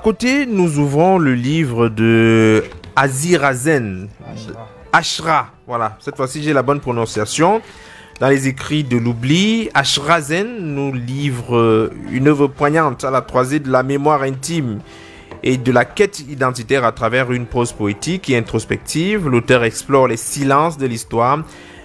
côté, nous ouvrons le livre de Azirazen. Ashra, voilà. Cette fois-ci, j'ai la bonne prononciation. Dans les écrits de l'oubli, Ashrazen nous livre une œuvre poignante à la croisée de la mémoire intime et de la quête identitaire à travers une prose poétique et introspective. L'auteur explore les silences de l'histoire,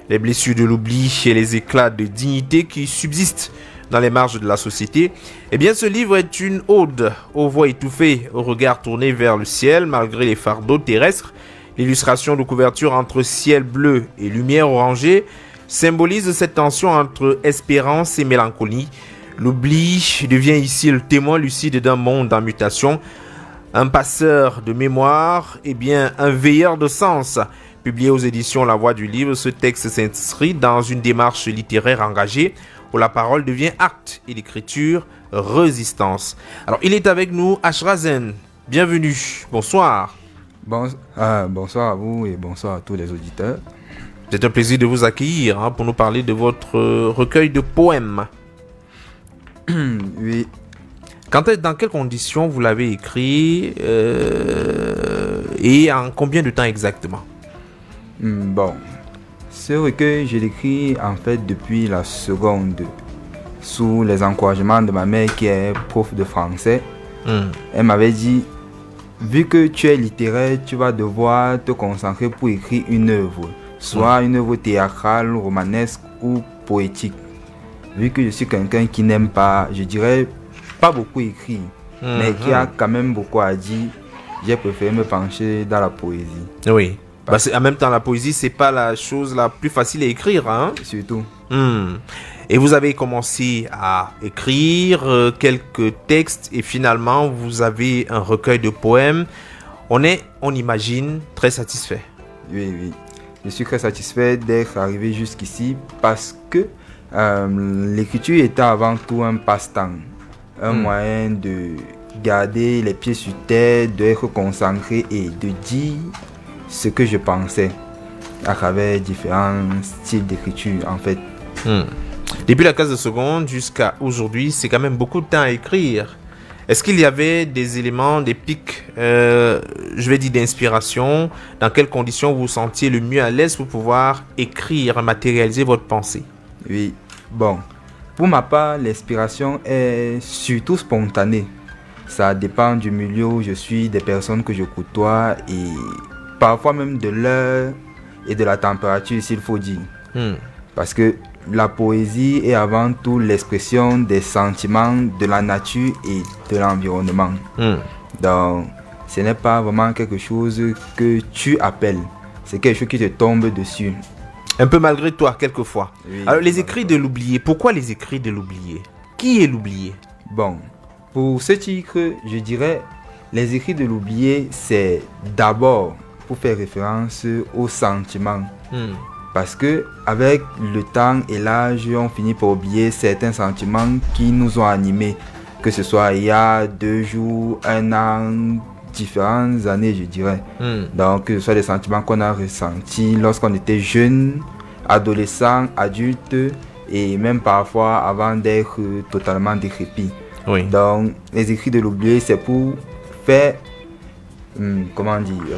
les blessures de l'oubli et les éclats de dignité qui subsistent dans les marges de la société. Eh bien, ce livre est une ode aux voix étouffées, au regard tourné vers le ciel malgré les fardeaux terrestres. L'illustration de couverture entre ciel bleu et lumière orangée symbolise cette tension entre espérance et mélancolie. L'oubli devient ici le témoin lucide d'un monde en mutation, un passeur de mémoire, et bien un veilleur de sens. Publié aux éditions La Voix du Livre, ce texte s'inscrit dans une démarche littéraire engagée où la parole devient acte et l'écriture résistance. Alors il est avec nous, Ashrazen. Bienvenue, bonsoir. Bonsoir à vous et bonsoir à tous les auditeurs. C'est un plaisir de vous accueillir pour nous parler de votre recueil de poèmes. Oui. Dans quelles conditions vous l'avez écrit et en combien de temps exactement? Bon, ce recueil, je l'écris en fait depuis la seconde, sous les encouragements de ma mère qui est prof de français. Elle m'avait dit, vu que tu es littéraire, tu vas devoir te concentrer pour écrire une œuvre, soit une œuvre théâtrale, romanesque ou poétique. Vu que je suis quelqu'un qui n'aime pas, je dirais, pas beaucoup écrire, mais qui a quand même beaucoup à dire, j'ai préféré me pencher dans la poésie. Oui. En même temps, la poésie, c'est pas la chose la plus facile à écrire, hein? Surtout. Et vous avez commencé à écrire quelques textes et finalement, vous avez un recueil de poèmes. On imagine, très satisfait. Oui, oui. Je suis très satisfait d'être arrivé jusqu'ici parce que l'écriture était avant tout un passe-temps, un moyen de garder les pieds sur terre, d'être concentré et de dire ce que je pensais à travers différents styles d'écriture en fait. Depuis la classe de seconde jusqu'à aujourd'hui, c'est quand même beaucoup de temps à écrire. Est-ce qu'il y avait des éléments, des pics, je vais dire d'inspiration? Dans quelles conditions vous vous sentiez le mieux à l'aise pour pouvoir écrire, matérialiser votre pensée? Oui, bon, pour ma part, l'inspiration est surtout spontanée. Ça dépend du milieu où je suis, des personnes que je côtoie et parfois même de l'heure et de la température, s'il faut dire. Parce que la poésie est avant tout l'expression des sentiments de la nature et de l'environnement. Donc, ce n'est pas vraiment quelque chose que tu appelles. C'est quelque chose qui te tombe dessus. Un peu malgré toi, quelquefois. Oui, alors, les écrits de l'oublié. Pourquoi les écrits de l'oublié? Qui est l'oublié? Bon, pour ce titre, je dirais, les écrits de l'oublié, c'est d'abord pour faire référence aux sentiments. Parce que avec le temps et l'âge, on finit par oublier certains sentiments qui nous ont animés. Que ce soit il y a 2 jours, 1 an, différentes années, je dirais. Donc, que ce soit des sentiments qu'on a ressentis lorsqu'on était jeune, adolescent, adulte et même parfois avant d'être totalement décrépit. Oui. Donc, les écrits de l'oublié, c'est pour faire,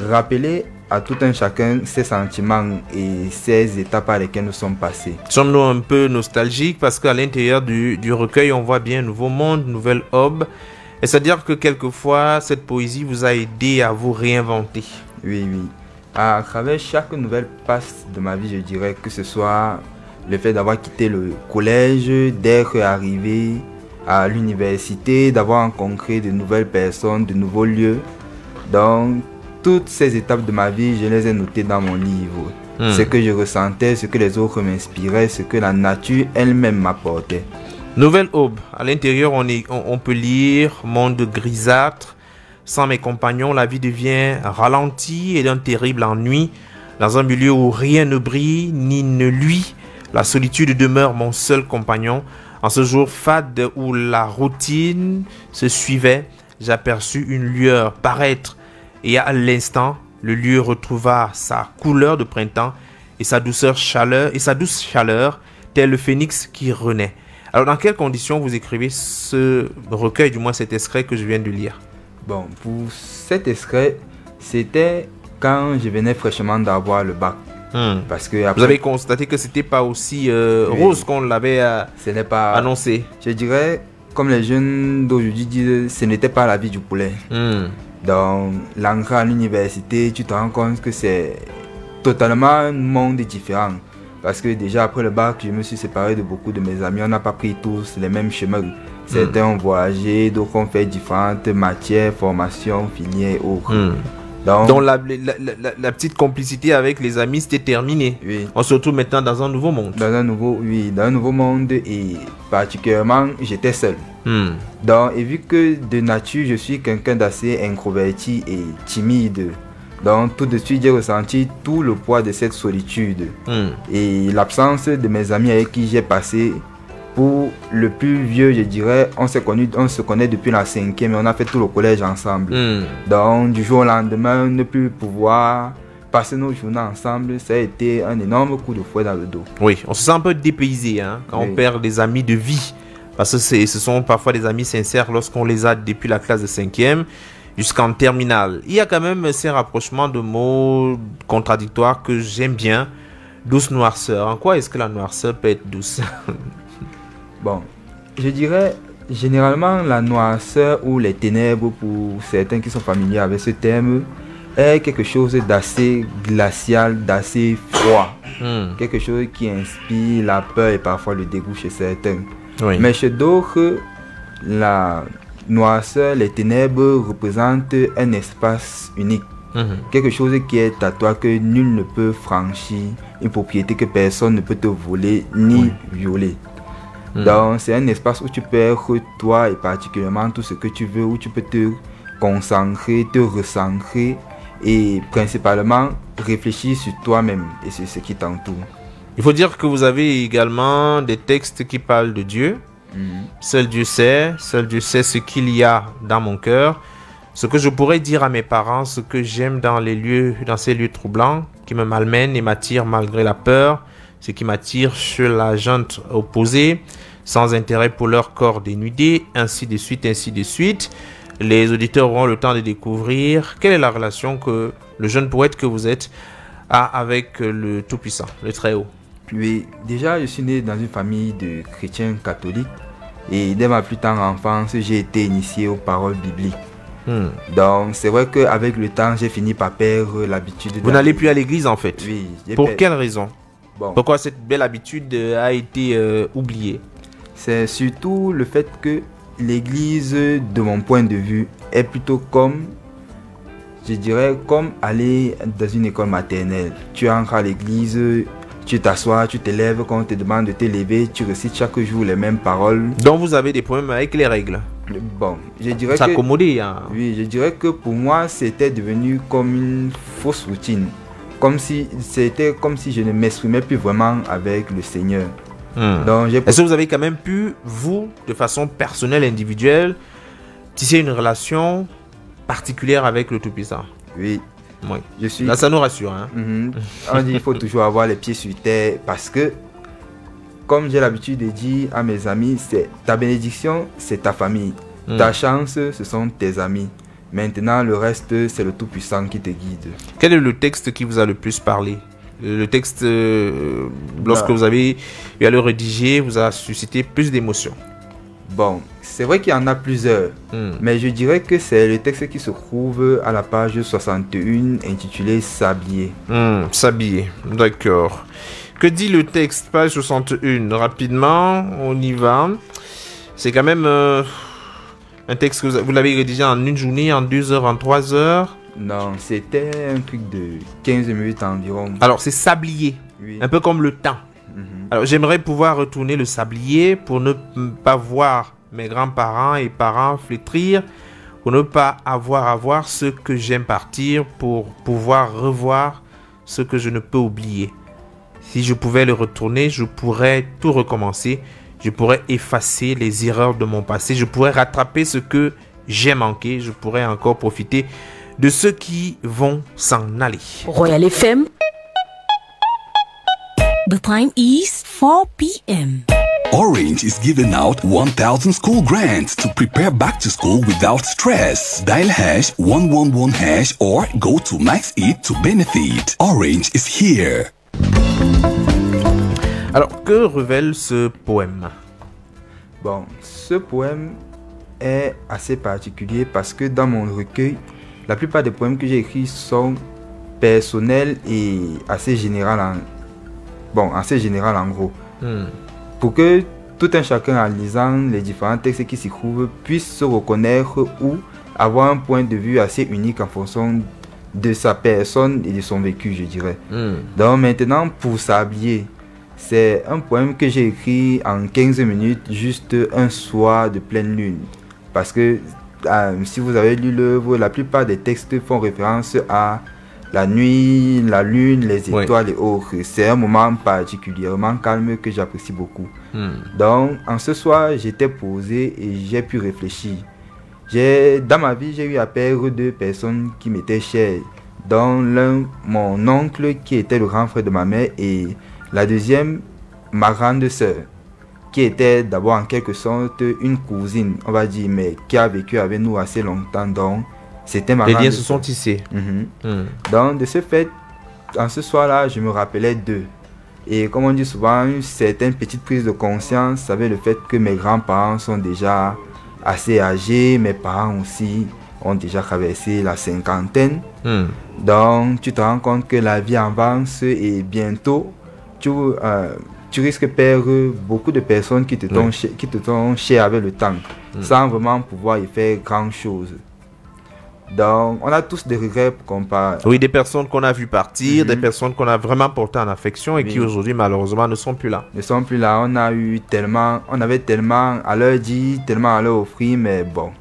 rappeler à tout un chacun ses sentiments et ses étapes par lesquelles nous sommes passés. Sommes-nous un peu nostalgiques parce qu'à l'intérieur du recueil, on voit bien un nouveau monde, une nouvelle aube. Et c'est-à-dire que quelquefois, cette poésie vous a aidé à vous réinventer. Oui, oui. À travers chaque nouvelle passe de ma vie, je dirais que ce soit le fait d'avoir quitté le collège, d'être arrivé à l'université, d'avoir rencontré de nouvelles personnes, de nouveaux lieux. Donc, toutes ces étapes de ma vie, je les ai notées dans mon livre. Ce que je ressentais, ce que les autres m'inspiraient, ce que la nature elle-même m'apportait. Nouvelle aube. À l'intérieur, on peut lire monde grisâtre. Sans mes compagnons, la vie devient ralentie et d'un terrible ennui. Dans un milieu où rien ne brille ni ne luit, la solitude demeure mon seul compagnon. En ce jour fade où la routine se suivait, j'aperçus une lueur paraître. Et à l'instant, le lieu retrouva sa couleur de printemps et sa douce chaleur, tel le phénix qui renaît. Alors, dans quelles conditions vous écrivez ce recueil, du moins cet extrait que je viens de lire? Bon, pour cet extrait, c'était quand je venais fraîchement d'avoir le bac. Parce que après, vous avez constaté que c'était pas aussi rose qu'on l'avait ce n'est pas annoncé. Je dirais, comme les jeunes d'aujourd'hui disent, ce n'était pas la vie du poulet. Donc, l'entrée à l'université, tu te rends compte que c'est totalement un monde différent. Parce que déjà après le bac, je me suis séparé de beaucoup de mes amis. On n'a pas pris tous les mêmes chemins. Certains ont voyagé, d'autres ont fait différentes matières, formations, filières et autres. Donc la petite complicité avec les amis, c'était terminé. Oui. On se retrouve maintenant dans un nouveau monde. Dans un nouveau monde, et particulièrement, j'étais seul. Donc, et vu que de nature, je suis quelqu'un d'assez introverti et timide, donc tout de suite, j'ai ressenti tout le poids de cette solitude. Et l'absence de mes amis avec qui j'ai passé. Pour le plus vieux, je dirais, on se connaît depuis la 5e et on a fait tout le collège ensemble. Donc, du jour au lendemain, ne plus pouvoir passer nos journées ensemble, ça a été un énorme coup de fouet dans le dos. Oui, on se sent un peu dépaysé quand on perd des amis de vie. Parce que ce sont parfois des amis sincères lorsqu'on les a depuis la classe de 5e jusqu'en terminale. Il y a quand même ces rapprochements de mots contradictoires que j'aime bien. Douce noirceur. En quoi est-ce que la noirceur peut être douce? Bon, je dirais généralement la noirceur ou les ténèbres, pour certains qui sont familiers avec ce terme, est quelque chose d'assez glacial, d'assez froid. Quelque chose qui inspire la peur et parfois le dégoût chez certains. Mais chez d'autres, la noirceur, les ténèbres représentent un espace unique. Quelque chose qui est à toi, que nul ne peut franchir, une propriété que personne ne peut te voler ni violer. Donc c'est un espace où tu peux être toi et particulièrement tout ce que tu veux, où tu peux te concentrer, te recentrer et principalement réfléchir sur toi-même et sur ce qui t'entoure. Il faut dire que vous avez également des textes qui parlent de Dieu. Seul Dieu sait ce qu'il y a dans mon cœur, ce que je pourrais dire à mes parents, ce que j'aime dans ces lieux troublants qui me malmènent et m'attirent malgré la peur, ce qui m'attire sur la junte opposée, sans intérêt pour leur corps dénudé, ainsi de suite, ainsi de suite. Les auditeurs auront le temps de découvrir quelle est la relation que le jeune poète que vous êtes a avec le Tout-Puissant, le Très-Haut. Oui, déjà je suis né dans une famille de chrétiens catholiques et dès ma plus tendre enfance, j'ai été initié aux paroles bibliques. Donc c'est vrai qu'avec le temps, j'ai fini par perdre l'habitude. Vous n'allez plus à l'église en fait? Oui. Pour quelle raison? Pourquoi cette belle habitude a été oubliée? C'est surtout le fait que l'église, de mon point de vue, est plutôt comme, je dirais, comme aller dans une école maternelle. Tu entres à l'église, tu t'assois, tu te lèves, quand on te demande de te lever, tu récites chaque jour les mêmes paroles. Donc vous avez des problèmes avec les règles? Bon, je dirais que... S'accommoder, Oui, je dirais que pour moi, c'était devenu comme une fausse routine. C'était comme si je ne m'exprimais plus vraiment avec le Seigneur. Donc, est-ce que vous avez quand même pu, vous, de façon personnelle, individuelle, tisser une relation particulière avec le Tout-Puissant? Oui. Là, ça nous rassure. On dit qu'il faut toujours avoir les pieds sur terre parce que, comme j'ai l'habitude de dire à mes amis, c'est ta bénédiction, c'est ta famille. Ta chance, ce sont tes amis. Maintenant, le reste, c'est le Tout-Puissant qui te guide. Quel est le texte qui vous a le plus parlé? Le texte, lorsque vous avez eu à le rédiger, vous a suscité plus d'émotions? Bon, c'est vrai qu'il y en a plusieurs, mais je dirais que c'est le texte qui se trouve à la page 61, intitulé Sablier. Sablier, d'accord. Que dit le texte, page 61? Rapidement, on y va. C'est quand même un texte que vous l'avez rédigé en une journée, en 2 heures, en 3 heures? Non, c'était un truc de 15 minutes environ. Alors, c'est sablier, un peu comme le temps. Alors, j'aimerais pouvoir retourner le sablier pour ne pas voir mes grands-parents et parents flétrir, pour ne pas avoir à voir ce que j'aime partir, pour pouvoir revoir ce que je ne peux oublier. Si je pouvais le retourner, je pourrais tout recommencer. Je pourrais effacer les erreurs de mon passé. Je pourrais rattraper ce que j'ai manqué. Je pourrais encore profiter de ceux qui vont s'en aller. Royal FM. The time is 4 p.m. Orange is giving out 1,000 school grants to prepare back to school without stress. Dial #111# or go to MaxIt to benefit. Orange is here. Alors, que révèle ce poème? Bon, ce poème est assez particulier parce que dans mon recueil, la plupart des poèmes que j'ai écrits sont personnels et assez général en gros. Pour que tout un chacun en lisant les différents textes qui s'y trouvent puisse se reconnaître ou avoir un point de vue assez unique en fonction de sa personne et de son vécu, je dirais. Donc maintenant, pour Sablier, c'est un poème que j'ai écrit en 15 minutes, juste un soir de pleine lune. Parce que si vous avez lu l'œuvre, la plupart des textes font référence à la nuit, la lune, les étoiles et autres. C'est un moment particulièrement calme que j'apprécie beaucoup. Donc, en ce soir, j'étais posé et j'ai pu réfléchir. Dans ma vie, j'ai eu affaire à deux personnes qui m'étaient chères. Dont l'un, mon oncle, qui était le grand frère de ma mère, et la deuxième, ma grande sœur, qui était d'abord en quelque sorte une cousine, on va dire, mais qui a vécu avec nous assez longtemps. Donc, c'était ma grande sœur. Les liens se sont tissés. Donc, de ce fait, en ce soir-là, je me rappelais d'eux. Et comme on dit souvent, une certaine petite prise de conscience avec le fait que mes grands-parents sont déjà assez âgés, mes parents aussi ont déjà traversé la cinquantaine. Donc, tu te rends compte que la vie avance et bientôt, tu risques de perdre beaucoup de personnes qui te sont chères avec le temps, sans vraiment pouvoir y faire grand-chose. Donc, on a tous des regrets qu'on parle. Oui, des personnes qu'on a vues partir, des personnes qu'on a vraiment portées en affection et qui aujourd'hui, malheureusement, ne sont plus là. Ne sont plus là. On avait tellement à leur dire, tellement à leur offrir, mais bon.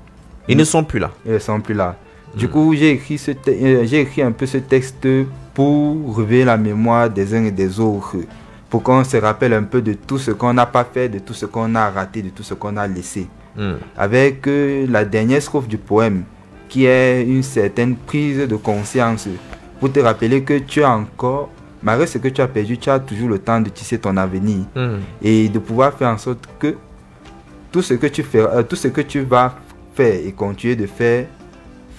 Ils ne sont plus là. Ils ne sont plus là. Du coup, j'ai écrit un peu ce texte pour réveiller la mémoire des uns et des autres. Pour qu'on se rappelle un peu de tout ce qu'on n'a pas fait, de tout ce qu'on a raté, de tout ce qu'on a laissé. Avec la dernière strophe du poème, qui est une certaine prise de conscience pour te rappeler que tu as encore, malgré ce que tu as perdu, tu as toujours le temps de tisser ton avenir et de pouvoir faire en sorte que tout ce que tu vas faire et continuer de faire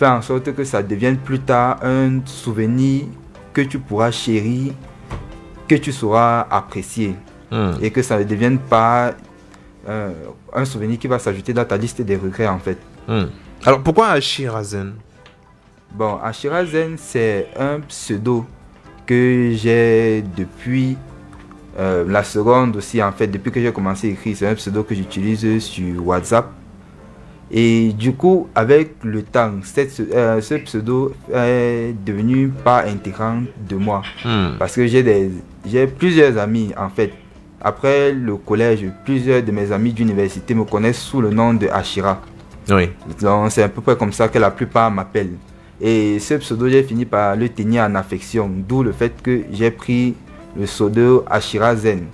en sorte que ça devienne plus tard un souvenir que tu pourras chérir, que tu sauras apprécier et que ça ne devienne pas un souvenir qui va s'ajouter dans ta liste des regrets en fait. Alors pourquoi Achirazen? Bon, Achirazen, c'est un pseudo que j'ai depuis la seconde aussi en fait, depuis que j'ai commencé à écrire. C'est un pseudo que j'utilise sur WhatsApp. Et du coup, avec le temps, ce pseudo est devenu pas intégrant de moi. Parce que j'ai plusieurs amis en fait. Après le collège, plusieurs de mes amis d'université me connaissent sous le nom de Achira. Oui. Donc c'est à peu près comme ça que la plupart m'appellent. Et ce pseudo, j'ai fini par le tenir en affection. D'où le fait que j'ai pris le pseudo Achirazen.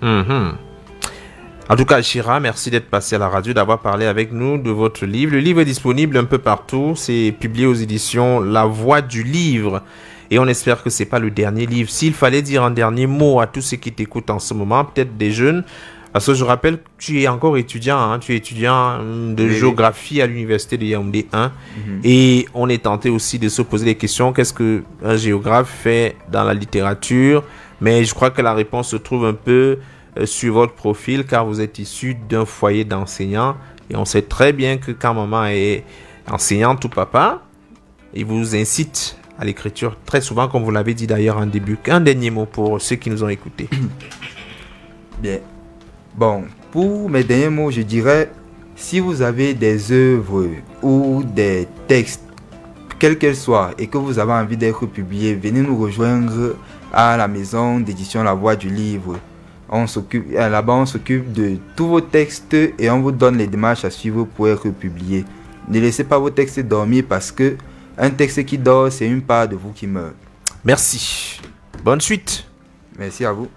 En tout cas, Achira, merci d'être passé à la radio, d'avoir parlé avec nous de votre livre. Le livre est disponible un peu partout. C'est publié aux éditions La Voix du Livre. Et on espère que ce n'est pas le dernier livre. S'il fallait dire un dernier mot à tous ceux qui t'écoutent en ce moment, peut-être des jeunes, parce que je rappelle que tu es encore étudiant, hein, tu es étudiant de géographie à l'université de Yaoundé 1. Et on est tenté aussi de se poser des questions. Qu'est-ce qu'un géographe fait dans la littérature? Mais je crois que la réponse se trouve un peu sur votre profil, car vous êtes issu d'un foyer d'enseignants. Et on sait très bien que quand maman est enseignante ou papa, il vous incite à l'écriture très souvent, comme vous l'avez dit d'ailleurs en début. Un dernier mot pour ceux qui nous ont écoutés. Bien. Bon, pour mes derniers mots, je dirais, si vous avez des œuvres ou des textes, quels qu'elles soient, et que vous avez envie d'être publiés, venez nous rejoindre à la maison d'édition La Voix du Livre. Là-bas, on s'occupe de tous vos textes et on vous donne les démarches à suivre pour être publiés. Ne laissez pas vos textes dormir parce que un texte qui dort, c'est une part de vous qui meurt. Merci. Bonne suite. Merci à vous.